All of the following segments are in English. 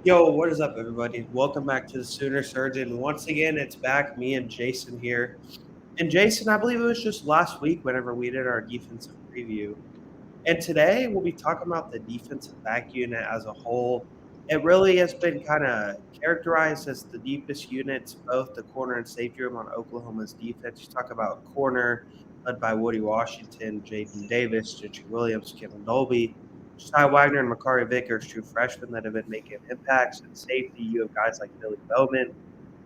Yo, what is up, everybody? Welcome back to the Sooner Surgeon. Once again, it's back, me and Jason here. And Jason, I believe it was just last week whenever we did our defensive preview. And today we'll be talking about the defensive back unit as a whole. It really has been kind of characterized as the deepest units, both the corner and safety room on Oklahoma's defense. You talk about corner, led by Woody Washington, Jaden Davis, Gentry Williams, Kevin Dolby, Josiah Wagner, and Makari Vickers, true freshmen that have been making impacts. And safety, you have guys like Billy Bowman,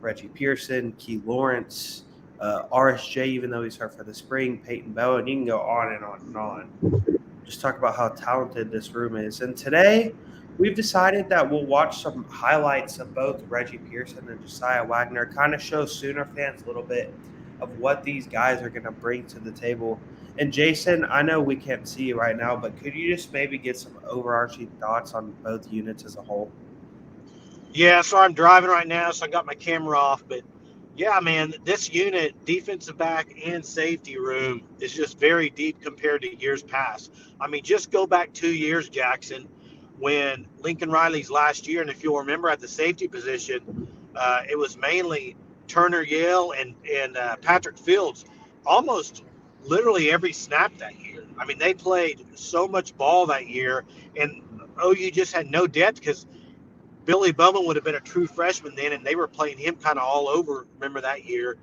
Reggie Pearson, Key Lawrence, RSJ, even though he's hurt for the spring, Peyton Bowen. You can go on and on and on. Just talk about how talented this room is. And today, we've decided that we'll watch some highlights of both Reggie Pearson and Josiah Wagner, kind of show Sooner fans a little bit of what these guys are going to bring to the table. And Jason, I know we can't see you right now, but could you just maybe get some overarching thoughts on both units as a whole? Yeah, so I'm driving right now, so I got my camera off. But yeah, man, this unit, defensive back and safety room, is just very deep compared to years past. I mean, just go back 2 years, Jackson, when Lincoln Riley's last year, and if you'll remember at the safety position, it was mainly Turner Yale and Patrick Fields, almost literally every snap that year. I mean, they played so much ball that year, and OU just had no depth because Billy Bowman would have been a true freshman then, and they were playing him kind of all over. Remember that year?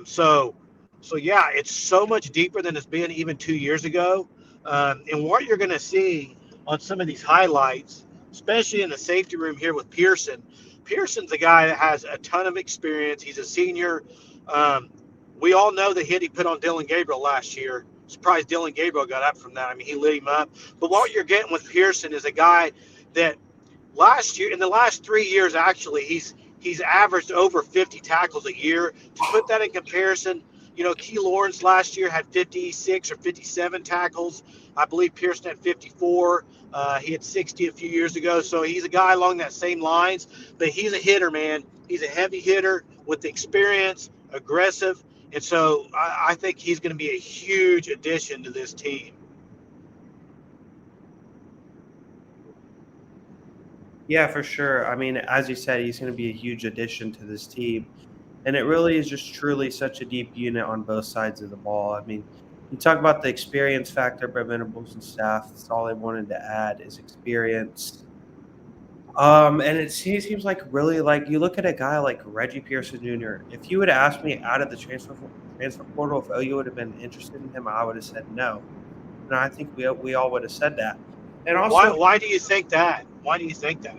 So yeah, it's so much deeper than it's been even 2 years ago. And what you're going to see on some of these highlights, especially in the safety room here with Pearson. Pearson's a guy that has a ton of experience. He's a senior. Um, we all know the hit he put on Dylan Gabriel last year. Surprised Dylan Gabriel got up from that. I mean, he lit him up. But what you're getting with Pearson is a guy that last year, in the last 3 years, actually, he's averaged over 50 tackles a year. To put that in comparison, Key Lawrence last year had 56 or 57 tackles. I believe Pearson had 54. He had 60 a few years ago. So he's a guy along that same lines, but he's a hitter, man. He's a heavy hitter with experience, aggressive. And so I think he's going to be a huge addition to this team. Yeah, for sure. I mean, as you said, he's going to be a huge addition to this team. And it really is just truly such a deep unit on both sides of the ball. I mean, you talk about the experience factor, Brent Venables and staff. That's all they wanted to add is experience. And seems like really like you look at a guy like Reggie Pearson Jr. If you would have asked me out of the transfer portal if OU would have been interested in him, I would have said no. And I think we all would have said that. And Why, also why do you think that? Why do you think that?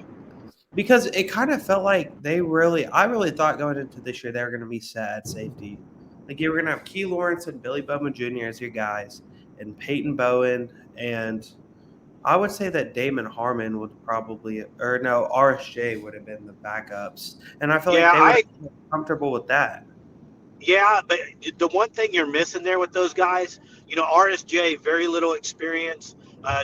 because it kind of felt like I really thought going into this year they were going to be set at safety. Like you were going to have Key Lawrence and Billy Bowman Jr. as your guys, and Peyton Bowen, and I would say that Damon Harmon would probably, or no, RSJ would have been the backups, and I feel like Yeah, they would I have been comfortable with that. Yeah, but the one thing you're missing there with those guys, RSJ, very little experience.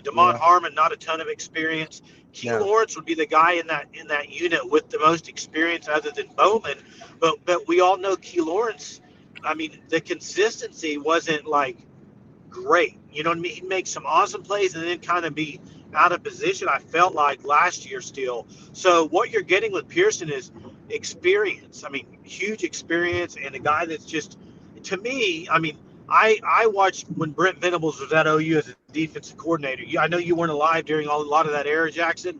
Damon Yeah, Harmon, not a ton of experience. Key no, Lawrence would be the guy in that unit with the most experience, other than Bowman. But we all know Key Lawrence. I mean, the consistency wasn't like great. You know what I mean? He'd make some awesome plays and then kind of be out of position. I felt like last year still. So what you're getting with Pearson is experience. I mean, huge experience and a guy that's just, to me, I mean, I watched when Brent Venables was at OU as a defensive coordinator. I know you weren't alive during a lot of that era, Jackson.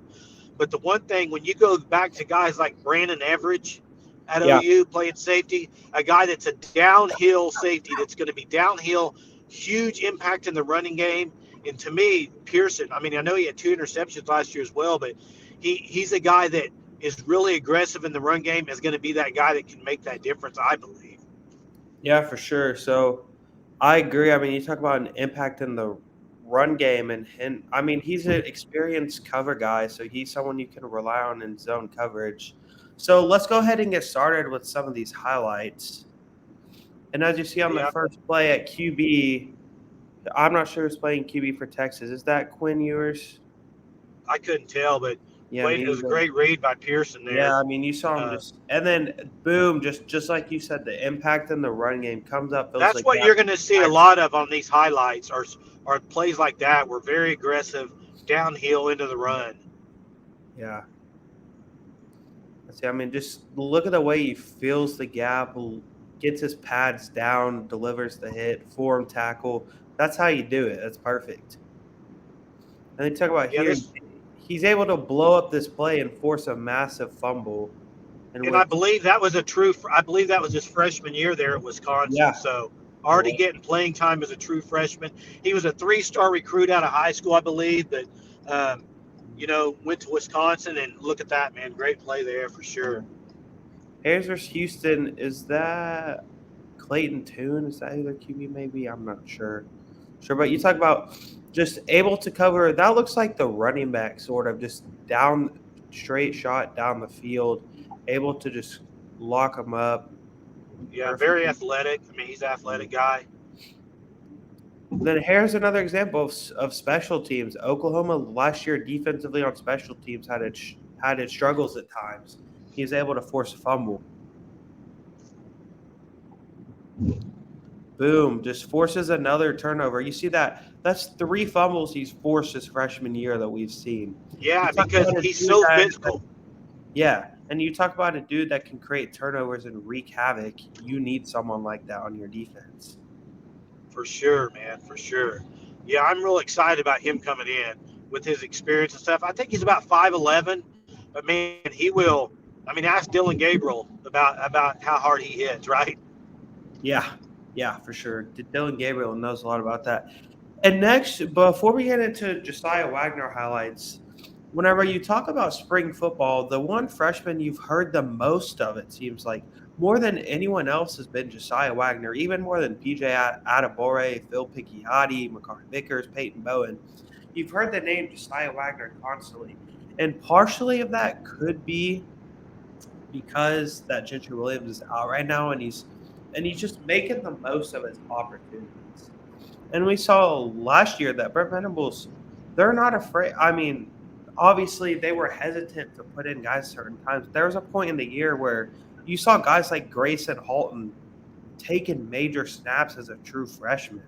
But the one thing, when you go back to guys like Brandon Everidge at yeah, OU playing safety, a guy that's a downhill safety that's going to be downhill, huge impact in the running game. And to me, Pearson, I mean, I know he had 2 interceptions last year as well, but he's a guy that is really aggressive in the run game, is going to be that guy that can make that difference, I believe. yeah, for sure. So I agree. I mean, you talk about an impact in the run game, and I mean, he's an experienced cover guy, so he's someone you can rely on in zone coverage. So let's go ahead and get started with some of these highlights. And as you see on the Yeah, first play at QB, I'm not sure who's playing QB for Texas. Is that Quinn Ewers? I couldn't tell, but Yeah, wait, me it was a either. great read by Pearson Yeah, there. I mean, you saw him Uh, just, and then boom, just like you said, the impact in the run game comes up, fills that's the what gap. you're going to see a lot of on these highlights, are plays like that. We're very aggressive downhill into the run. Yeah. See, I mean, just look at the way he fills the gap, gets his pads down, delivers the hit, form tackle. That's how you do it. That's perfect. And they talk about Yeah, here, this he's able to blow up this play and force a massive fumble, in and I which, believe that was a true. I believe that was his freshman year there at Wisconsin. yeah, So it already was. getting playing time as a true freshman. He was a 3-star recruit out of high school, I believe, but um, went to Wisconsin and look at that, man. Great play there for sure. Hayes versus Houston, is that Clayton Tune? Is that who their QB may be? I'm not sure. But you talk about just able to cover. That looks like the running back, sort of just down, straight shot down the field, able to just lock them up. Yeah, Perfect. very athletic. I mean, he's an athletic guy. Then here's another example of special teams. Oklahoma last year defensively on special teams had its struggles at times. He was able to force a fumble. Boom, just forces another turnover. You see that? That's 3 fumbles he's forced his freshman year that we've seen. You Yeah, talk because about a he's dude so that, physical. yeah, and you talk about a dude that can create turnovers and wreak havoc. You need someone like that on your defense. For sure, man, for sure. Yeah, I'm real excited about him coming in with his experience and stuff. I think he's about 5'11", but man, he will. I mean, ask Dylan Gabriel about how hard he hits, right? Yeah, yeah, for sure. Dylan Gabriel knows a lot about that. And next, before we get into Josiah Wagner highlights, whenever you talk about spring football, the one freshman you've heard the most of, it seems like, more than anyone else has been Josiah Wagner, even more than PJ Adebore, Phil Picciotti, McCarthy Vickers, Peyton Bowen. You've heard the name Josiah Wagner constantly. And partially of that could be because that Gentry Williams is out right now and he's just making the most of his opportunities. And we saw last year that Brent Venables, they're not afraid. I mean, obviously they were hesitant to put in guys certain times. There was a point in the year where you saw guys like Grayson Halton taking major snaps as a true freshman.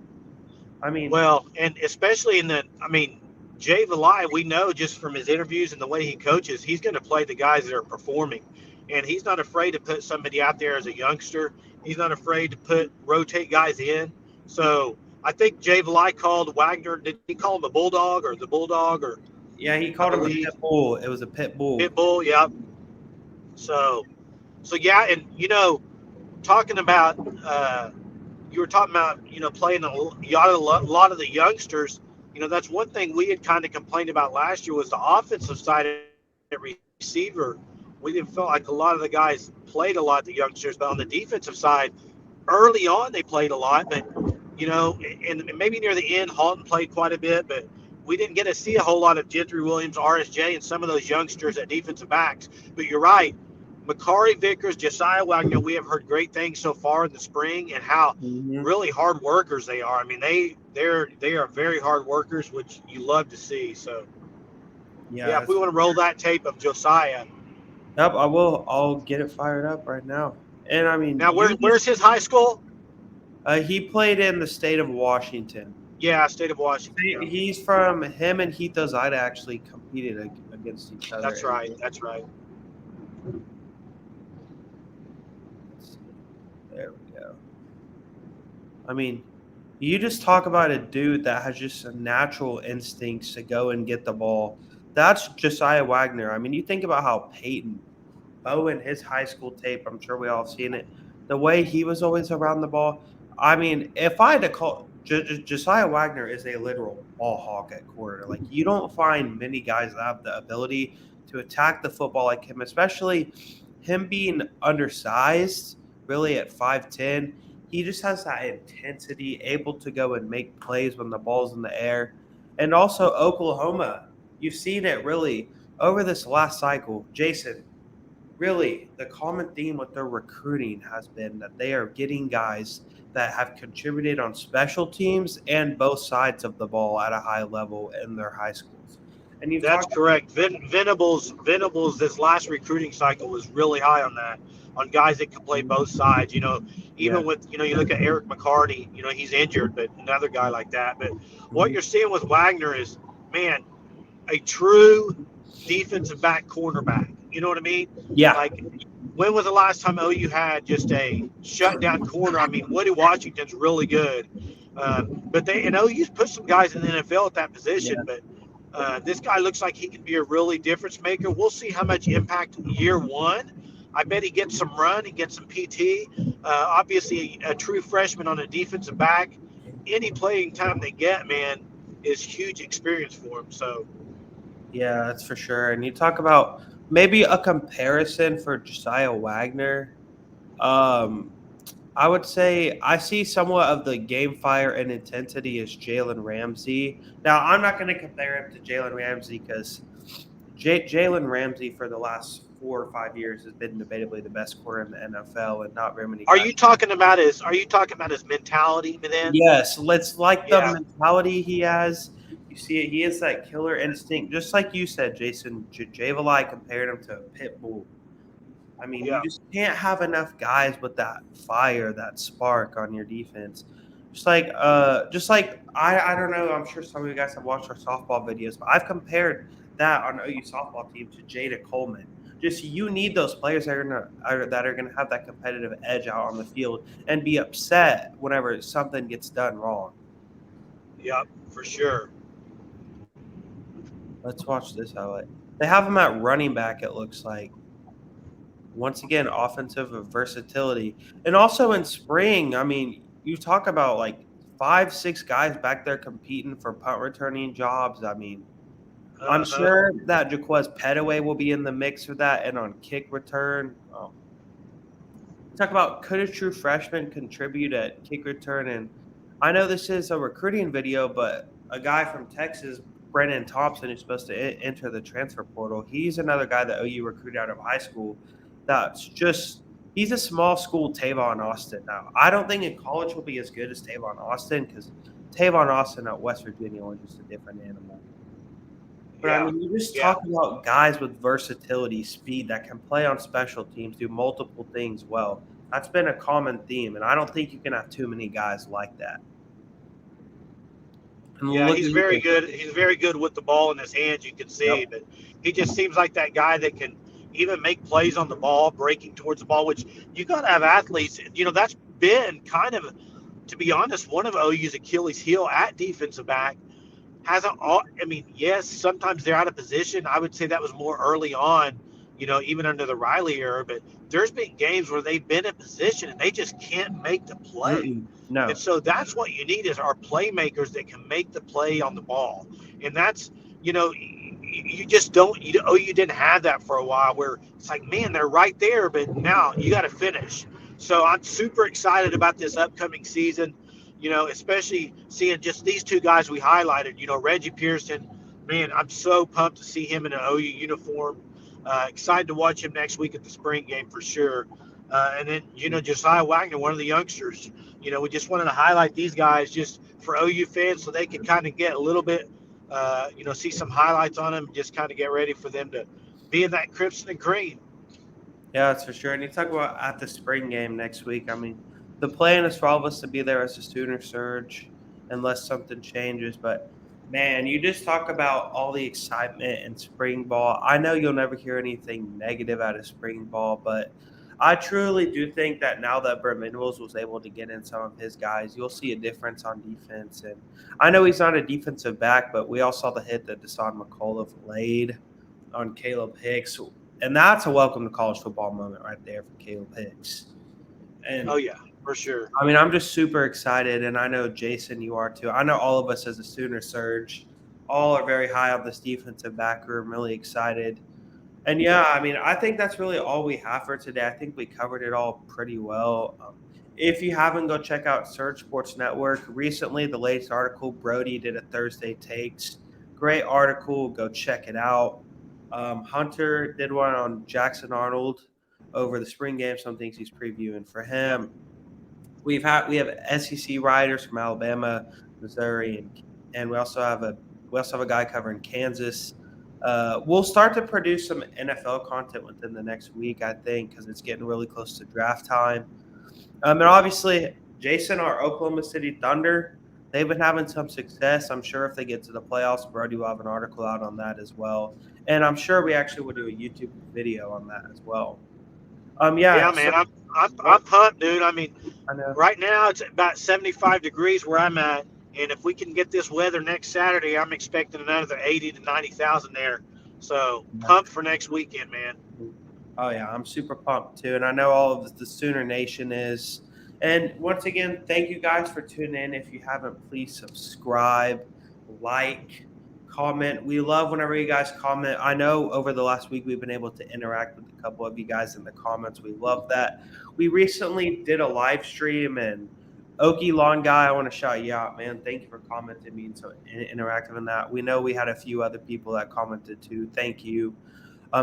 I mean, Well, and especially I mean, Jay Valai, we know just from his interviews and the way he coaches, he's going to play the guys that are performing. And he's not afraid to put somebody out there as a youngster. He's not afraid to rotate guys in. So I think Jay Valai called Wagner. Did he call him a bulldog or the bulldog or yeah, he I called him a believe pit bull. It was a pit bull. pit bull? Yeah. So, so yeah, and talking about you were talking about playing a lot of the youngsters. That's one thing we had kind of complained about last year was the offensive side at receiver. We didn't feel like a lot of the guys played a lot, the youngsters, but on the defensive side, early on they played a lot, but and maybe near the end, Halton played quite a bit, but we didn't get to see a whole lot of Gentry Williams, RSJ, and some of those youngsters at defensive backs. But you're right, Makari Vickers, Josiah Wagner, we have heard great things so far in the spring and how Mm-hmm. really hard workers they are. I mean, they are very hard workers, which you love to see. So yeah, Yeah, if we want to roll that tape of Josiah. yep, I will. I'll get it fired up right now. And I mean, Now, where's his high school? he played in the state of Washington. Yeah, state of Washington. Yeah. He's from him and Heath Ozida actually competed against each other. That's right. That's right. There we go. I mean, you just talk about a dude that has just a natural instincts to go and get the ball. That's Josiah Wagner. I mean, you think about how Peyton Bowen, his high school tape, I'm sure we all have seen it. The way he was always around the ball. I mean, if I had to call Josiah Wagner is a literal ball hawk at quarter. Like you don't find many guys that have the ability to attack the football like him, especially him being undersized, really at 5'10". He just has that intensity, able to go and make plays when the ball's in the air. And also Oklahoma, you've seen it really over this last cycle. Jason, really the common theme with their recruiting has been that they are getting guys that have contributed on special teams and both sides of the ball at a high level in their high schools. And you've That's talked correct. Venables, this last recruiting cycle was really high on that, on guys that can play both sides. yeah. Even with you look at Eric McCarty. He's injured, but another guy like that. But what Mhm. you're seeing with Wagner is, man, a true defensive back cornerback. You know what I mean? Yeah, Like, when was the last time OU had just a shutdown corner? I mean, Woody Washington's really good, but OU's put some guys in the NFL at that position. yeah, But this guy looks like he can be a really difference maker. We'll see how much impact year one. I bet he gets some run, he gets some PT. Obviously, a true freshman on a defensive back. Any playing time they get, man, is huge experience for him. So yeah, that's for sure. And you talk about maybe a comparison for Josiah Wagner. Um, I would say I see somewhat of the game fire and intensity as Jalen Ramsey. Now, I'm not going to compare him to Jalen Ramsey because Jalen Ramsey for the last 4 or 5 years has been debatably the best corner in the NFL, and not very many guys. Are you talking about his mentality, then? Yes, let's like the Yeah. mentality he has. You see it. He has that killer instinct, just like you said, Jason. Javalai compared him to a pit bull. I mean, you Yeah. just can't have enough guys with that fire, that spark on your defense. Just like I don't know. I'm sure some of you guys have watched our softball videos, but I've compared that on OU softball team to Jada Coleman. Just you need those players that are gonna have that competitive edge out on the field and be upset whenever something gets done wrong. Yep, for sure. Let's watch this highlight. They have him at running back. It looks like. Once again, offensive versatility. And also in spring, I mean, you talk about like 5, 6 guys back there competing for punt returning jobs. I mean, I'm Uh-huh. sure that Jaquez Petaway will be in the mix for that and on kick return. Talk about could a true freshman contribute at kick return? And I know this is a recruiting video, but a guy from Texas, Brennan Thompson, who's supposed to enter the transfer portal, he's another guy that OU recruited out of high school. That's just he's a small school Tavon Austin. Now I don't think in college will be as good as Tavon Austin because Tavon Austin at West Virginia was just a different animal. But I Yeah. mean, you just Yeah. talk about guys with versatility, speed that can play on special teams, do multiple things well. That's been a common theme, and I don't think you can have too many guys like that. And Yeah, look he's at very here. good. He's very good with the ball in his hands, you can Yep. see, but he just seems like that guy that can even make plays on the ball, breaking towards the ball, which you got to have athletes. That's been kind of, to be honest, one of OU's Achilles heel at defensive back. Hasn't all, I mean, yes, sometimes they're out of position. I would say that was more early on, even under the Riley era, but there's been games where they've been in position and they just can't make the play. And No. so that's what you need is our playmakers that can make the play on the ball. And that's, you just don't, you didn't have that for a while where it's like, man, they're right there, but now you got to finish. So I'm super excited about this upcoming season, especially seeing just these two guys we highlighted, Reggie Pearson. Man, I'm so pumped to see him in an OU uniform. Excited to watch him next week at the spring game for sure. And then, Josiah Wagner, one of the youngsters. We just wanted to highlight these guys just for OU fans so they can kind of get a little bit, see some highlights on them, just kind of get ready for them to be in that crimson and green. Yeah, that's for sure. And you talk about at the spring game next week. I mean, the plan is for all of us to be there as a Sooner Surge unless something changes. But man, you just talk about all the excitement in spring ball. I know you'll never hear anything negative out of spring ball, but I truly do think that now that Brent Venables was able to get in some of his guys, you'll see a difference on defense. And I know he's not a defensive back, but we all saw the hit that Deshaun McCullough laid on Caleb Hicks. And that's a welcome to college football moment right there for Caleb Hicks. And Oh, yeah, for sure. I mean, I'm just super excited, and I know Jason, you are too. I know all of us as a Sooner Surge, all are very high on this defensive back room, really excited. And yeah, I mean, I think that's really all we have for today. I think we covered it all pretty well. If you haven't, go check out Surge Sports Network. Recently, the latest article, Brody did a Thursday Takes. Great article. Go check it out. Hunter did one on Jackson Arnold over the spring game. Some things he's previewing for him. We have SEC writers from Alabama, Missouri, and we also have a guy covering Kansas. We'll start to produce some NFL content within the next week, I think, because it's getting really close to draft time. And obviously, Jason, our Oklahoma City Thunder, they've been having some success. I'm sure if they get to the playoffs, Brody will have an article out on that as well. And I'm sure we actually will do a YouTube video on that as well. Yeah, Yeah, so man, I'm what pumped, dude. I mean, I know. right now it's about 75 degrees where I'm at, and if we can get this weather next Saturday, I'm expecting another 80 to 90,000 there. So pumped for next weekend, man. Oh yeah, I'm super pumped too, and I know all of the Sooner Nation is. And once again, thank you guys for tuning in. If you haven't, please subscribe, like, comment. We love whenever you guys comment. I know over the last week we've been able to interact with a couple of you guys in the comments. We love that. We recently did a live stream, and Okie Lawn Guy, I want to shout you out, man. Thank you for commenting, being so interactive in that. We know we had a few other people that commented too. Thank you.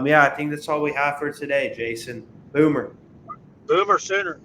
Yeah, I think that's all we have for today, Jason. Boomer. Boomer Sooner.